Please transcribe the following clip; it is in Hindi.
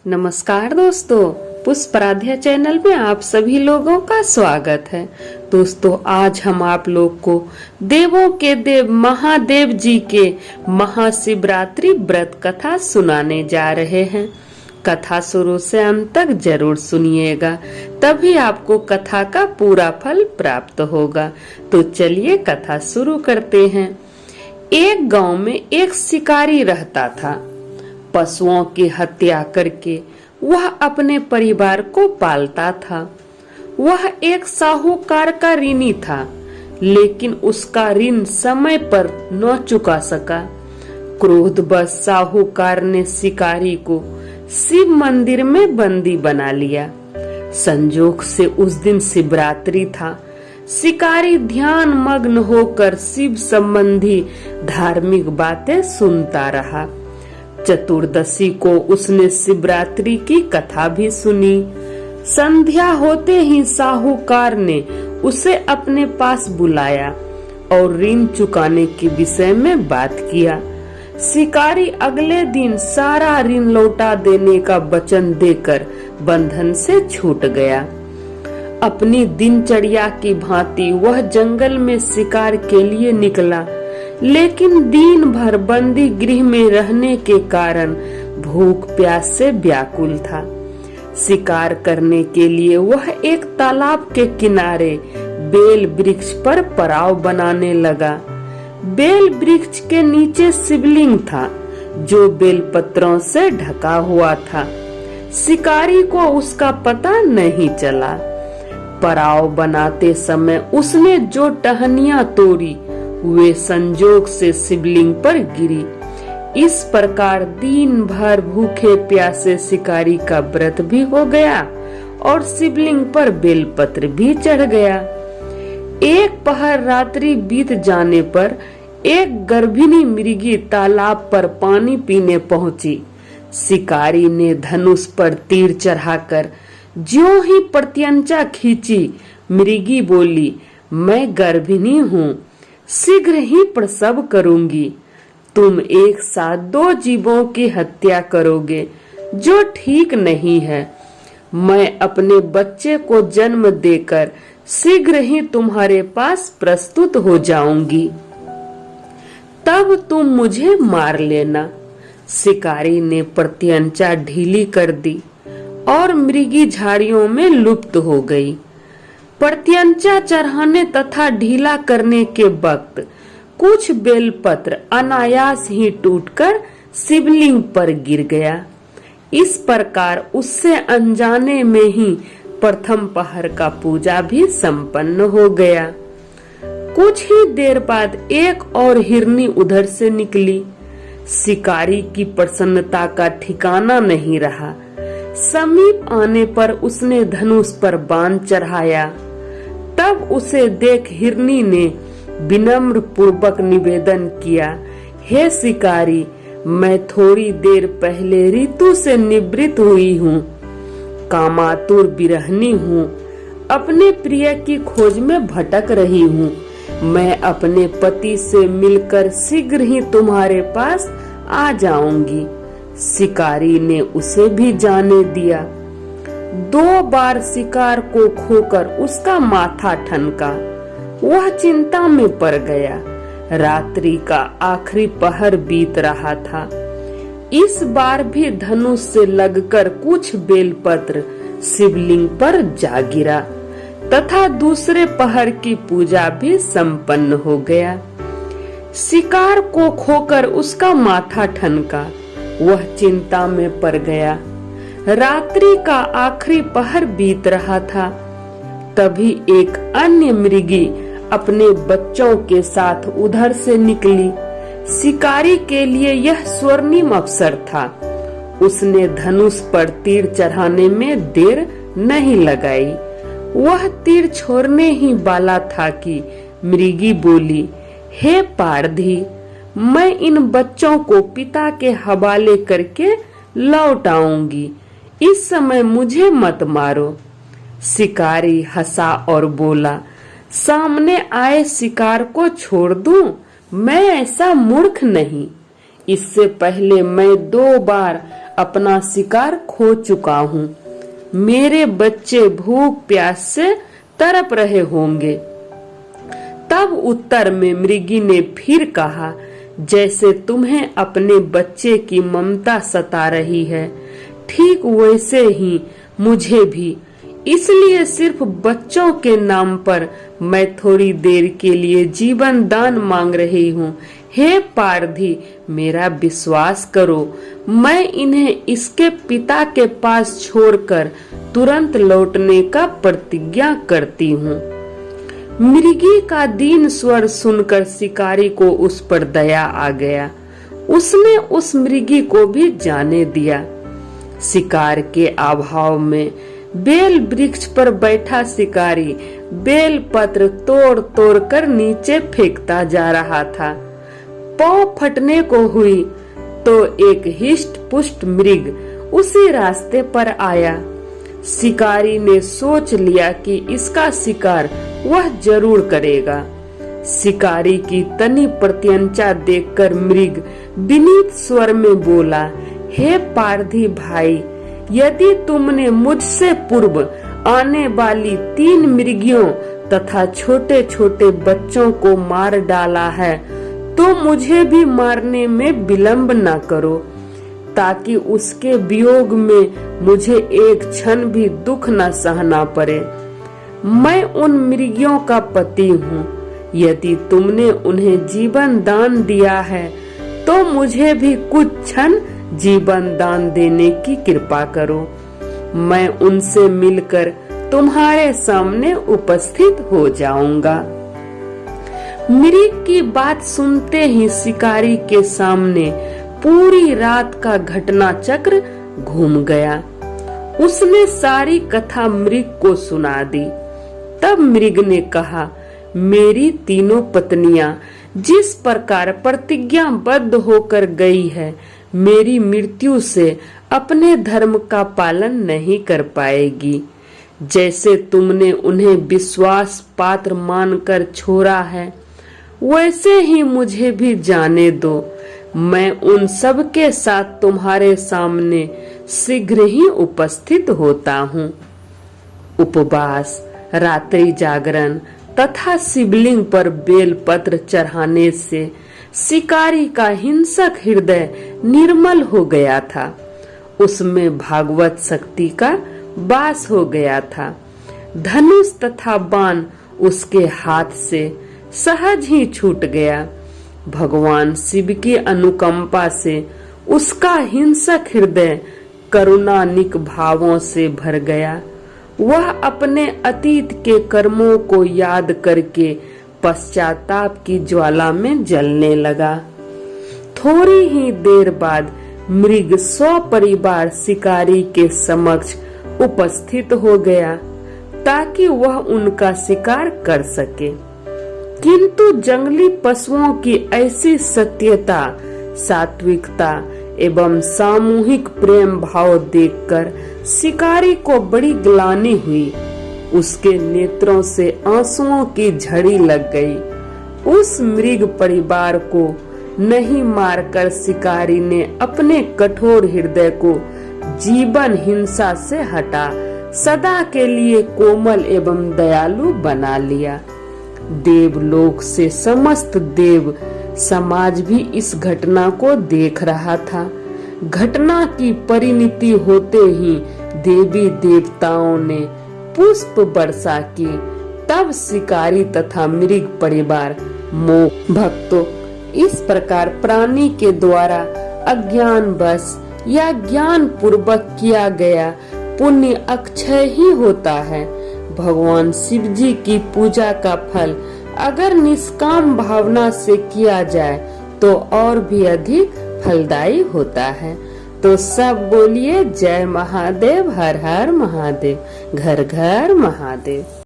नमस्कार दोस्तों, पुष्पराध्या चैनल में आप सभी लोगों का स्वागत है। दोस्तों, आज हम आप लोग को देवों के देव महादेव जी के महाशिवरात्रि व्रत कथा सुनाने जा रहे हैं। कथा शुरू से अंत तक जरूर सुनिएगा, तभी आपको कथा का पूरा फल प्राप्त होगा। तो चलिए कथा शुरू करते हैं। एक गांव में एक शिकारी रहता था। पशुओं की हत्या करके वह अपने परिवार को पालता था। वह एक साहूकार का ऋणी था, लेकिन उसका ऋण समय पर न चुका सका। क्रोधवश साहूकार ने शिकारी को शिव मंदिर में बंदी बना लिया। संजोग से उस दिन शिवरात्रि था। शिकारी ध्यान मग्न होकर शिव संबंधी धार्मिक बातें सुनता रहा। चतुर्दशी को उसने शिवरात्रि की कथा भी सुनी। संध्या होते ही साहूकार ने उसे अपने पास बुलाया और ऋण चुकाने के विषय में बात किया। शिकारी अगले दिन सारा ऋण लौटा देने का वचन देकर बंधन से छूट गया। अपनी दिनचर्या की भांति वह जंगल में शिकार के लिए निकला, लेकिन दिन भर बंदी गृह में रहने के कारण भूख प्यास से व्याकुल था। शिकार करने के लिए वह एक तालाब के किनारे बेल वृक्ष पर पड़ाव बनाने लगा। बेल वृक्ष के नीचे शिवलिंग था, जो बेलपत्रों से ढका हुआ था। शिकारी को उसका पता नहीं चला। पड़ाव बनाते समय उसने जो टहनियां तोड़ी वे संजोग से शिवलिंग पर गिरी। इस प्रकार दिन भर भूखे प्यासे शिकारी का व्रत भी हो गया और शिवलिंग पर बेलपत्र भी चढ़ गया। एक पहर रात्रि बीत जाने पर एक गर्भिणी मृगी तालाब पर पानी पीने पहुंची। शिकारी ने धनुष पर तीर चढ़ाकर ज्यों ही प्रत्यंचा खींची, मृगी बोली, मैं गर्भिणी हूँ, शीघ्र ही प्रसव करूंगी। तुम एक साथ दो जीवों की हत्या करोगे, जो ठीक नहीं है। मैं अपने बच्चे को जन्म देकर शीघ्र ही तुम्हारे पास प्रस्तुत हो जाऊंगी, तब तुम मुझे मार लेना। शिकारी ने प्रत्यंचा ढीली कर दी और मृगी झाड़ियों में लुप्त हो गई। प्रत्यंचा चढ़ाने तथा ढीला करने के वक्त कुछ बेलपत्र अनायास ही टूटकर शिवलिंग पर गिर गया। इस प्रकार उससे अनजाने में ही प्रथम पहर का पूजा भी संपन्न हो गया। कुछ ही देर बाद एक और हिरनी उधर से निकली। शिकारी की प्रसन्नता का ठिकाना नहीं रहा। समीप आने पर उसने धनुष पर बाण चढ़ाया। तब उसे देख हिरनी ने विनम्र पूर्वक निवेदन किया, हे शिकारी, मैं थोड़ी देर पहले ऋतु से निवृत्त हुई हूँ, कामातुर विरहनी हूँ, अपने प्रिय की खोज में भटक रही हूँ। मैं अपने पति से मिलकर शीघ्र ही तुम्हारे पास आ जाऊंगी। शिकारी ने उसे भी जाने दिया। 2 बार शिकार को खोकर उसका माथा ठनका। वह चिंता में पड़ गया। रात्रि का आखिरी पहर बीत रहा था। इस बार भी धनुष से लगकर कुछ बेलपत्र शिवलिंग पर जा गिरा तथा दूसरे पहर की पूजा भी संपन्न हो गया। शिकार को खोकर उसका माथा ठनका। वह चिंता में पड़ गया। रात्रि का आखिरी पहर बीत रहा था। तभी एक अन्य मृगी अपने बच्चों के साथ उधर से निकली। शिकारी के लिए यह स्वर्णिम अवसर था। उसने धनुष पर तीर चढ़ाने में देर नहीं लगाई। वह तीर छोड़ने ही वाला था कि मृगी बोली, हे पारधी, मैं इन बच्चों को पिता के हवाले करके लौट आऊंगी। इस समय मुझे मत मारो। शिकारी हंसा और बोला, सामने आए शिकार को छोड़ दूं? मैं ऐसा मूर्ख नहीं। इससे पहले मैं 2 बार अपना शिकार खो चुका हूँ। मेरे बच्चे भूख प्यास से तड़प रहे होंगे। तब उत्तर में मृगी ने फिर कहा, जैसे तुम्हें अपने बच्चे की ममता सता रही है, ठीक वैसे ही मुझे भी। इसलिए सिर्फ बच्चों के नाम पर मैं थोड़ी देर के लिए जीवन दान मांग रही हूँ। हे पारधी, मेरा विश्वास करो, मैं इन्हें इसके पिता के पास छोड़कर तुरंत लौटने का प्रतिज्ञा करती हूँ। मृगी का दीन स्वर सुनकर शिकारी को उस पर दया आ गया। उसने उस मृगी को भी जाने दिया। शिकार के अभाव में बेल वृक्ष पर बैठा शिकारी बेल पत्र तोड़ तोड़ कर नीचे फेंकता जा रहा था। पांव फटने को हुई तो एक हिष्ट पुष्ट मृग उसी रास्ते पर आया। शिकारी ने सोच लिया कि इसका शिकार वह जरूर करेगा। शिकारी की तनी प्रत्यंचा देखकर मृग विनीत स्वर में बोला, हे पारधी भाई, यदि तुमने मुझसे पूर्व आने वाली 3 मृगियों तथा छोटे छोटे बच्चों को मार डाला है, तो मुझे भी मारने में विलंब न करो, ताकि उसके वियोग में मुझे एक क्षण भी दुख न सहना पड़े। मैं उन मृगियों का पति हूँ। यदि तुमने उन्हें जीवन दान दिया है, तो मुझे भी कुछ क्षण जीवन दान देने की कृपा करो। मैं उनसे मिलकर तुम्हारे सामने उपस्थित हो जाऊंगा। मृग की बात सुनते ही शिकारी के सामने पूरी रात का घटना चक्र घूम गया। उसने सारी कथा मृग को सुना दी। तब मृग ने कहा, मेरी तीनों पत्नियां जिस प्रकार प्रतिज्ञाबद्ध होकर गई है, मेरी मृत्यु से अपने धर्म का पालन नहीं कर पाएगी। जैसे तुमने उन्हें विश्वास पात्र मानकर छोड़ा है, वैसे ही मुझे भी जाने दो। मैं उन सब के साथ तुम्हारे सामने शीघ्र ही उपस्थित होता हूँ। उपवास, रात्रि जागरण तथा शिवलिंग पर बेल पत्र चढ़ाने से शिकारी का हिंसक हृदय निर्मल हो गया था। उसमें भागवत शक्ति का वास हो गया था। धनुष तथा बाण उसके हाथ से सहज ही छूट गया। भगवान शिव की अनुकंपा से उसका हिंसक हृदय करुणानिक भावों से भर गया। वह अपने अतीत के कर्मों को याद करके पश्चाताप की ज्वाला में जलने लगा। थोड़ी ही देर बाद मृग सपरिवार शिकारी के समक्ष उपस्थित हो गया, ताकि वह उनका शिकार कर सके। किंतु जंगली पशुओं की ऐसी सत्यता, सात्विकता एवं सामूहिक प्रेम भाव देखकर शिकारी को बड़ी ग्लानि हुई। उसके नेत्रों से आंसुओं की झड़ी लग गई। उस मृग परिवार को नहीं मारकर शिकारी ने अपने कठोर हृदय को जीवन हिंसा से हटा सदा के लिए कोमल एवं दयालु बना लिया। देवलोक से समस्त देव समाज भी इस घटना को देख रहा था। घटना की परिणति होते ही देवी देवताओं ने पुष्प वर्षा की। तब शिकारी तथा मृग परिवार मोक्ष भक्तों इस प्रकार प्राणी के द्वारा अज्ञान वश या ज्ञान पूर्वक किया गया पुण्य अक्षय ही होता है। भगवान शिव जी की पूजा का फल अगर निष्काम भावना से किया जाए तो और भी अधिक फलदायी होता है। तो सब बोलिए जय महादेव, हर हर महादेव, घर घर महादेव।